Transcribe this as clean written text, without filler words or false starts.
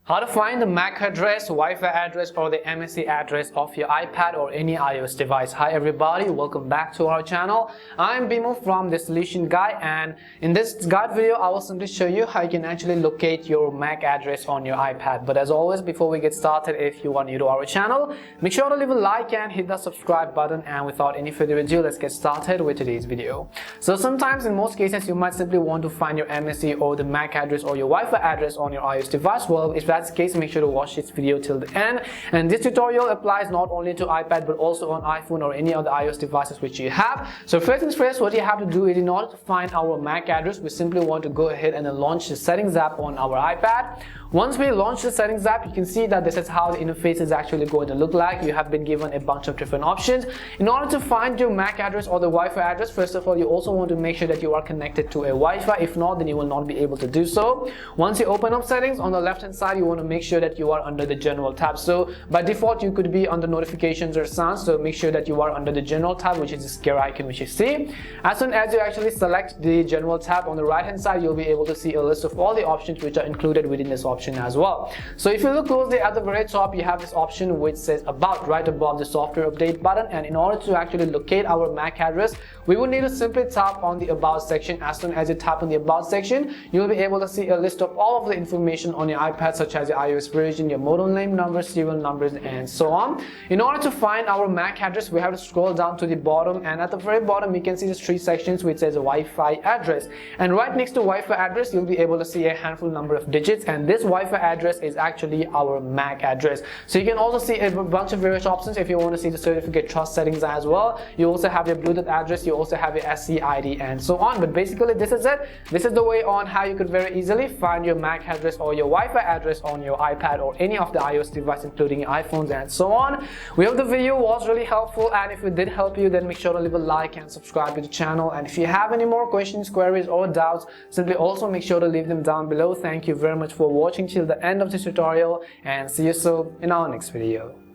How to find the MAC address, Wi-Fi address or the MSC address of your iPad or any iOS device. Hi everybody, welcome back to our channel. I'm Bimo from the Solution Guy, and in this guide video I will simply show you how you can actually locate your MAC address on your iPad. But as always, before we get started, if you are new to our channel, make sure to leave a like and hit the subscribe button, and without any further ado, let's get started with today's video. So sometimes in most cases you might simply want to find your MSC or the MAC address or your Wi-Fi address on your iOS device. Well, if that's the case, make sure to watch this video till the end, and this tutorial applies not only to iPad but also on iPhone or any other iOS devices which you have. So first things first, what you have to do is, in order to find our MAC address, we simply want to go ahead and launch the settings app on our iPad. Once we launch the settings app, you can see that this is how the interface is actually going to look like. You have been given a bunch of different options. In order to find your MAC address or the Wi-Fi address, first of all, you also want to make sure that you are connected to a Wi-Fi. If not, then you will not be able to do so. Once you open up settings, on the left hand side you want to make sure that you are under the general tab. So by default you could be under notifications or sounds, so make sure that you are under the general tab, which is the square icon which you see. As soon as you actually select the general tab, on the right hand side you'll be able to see a list of all the options which are included within this option as well. So if you look closely at the very top, you have this option which says About right above the software update button, and in order to actually locate our MAC address, we will need to simply tap on the About section. As soon as you tap on the About section, you'll be able to see a list of all of the information on your iPad, such as your iOS version, your model name number, serial numbers, and so on. In order to find our MAC address, we have to scroll down to the bottom, and at the very bottom you can see these three sections which says Wi-Fi address, and right next to Wi-Fi address you'll be able to see a handful number of digits, and this Wi-Fi address is actually our MAC address. So you can also see a bunch of various options if you want to see the certificate trust settings as well. You also have your Bluetooth address, you also have your SC ID, and so on. But basically this is it. This is the way on how you could very easily find your MAC address or your Wi-Fi address on your iPad or any of the iOS devices, including your iPhones and so on. We hope the video was really helpful, and if it did help you, then make sure to leave a like and subscribe to the channel. And if you have any more questions, queries or doubts, simply also make sure to leave them down below. Thank you very much for watching till the end of this tutorial, and see you soon in our next video.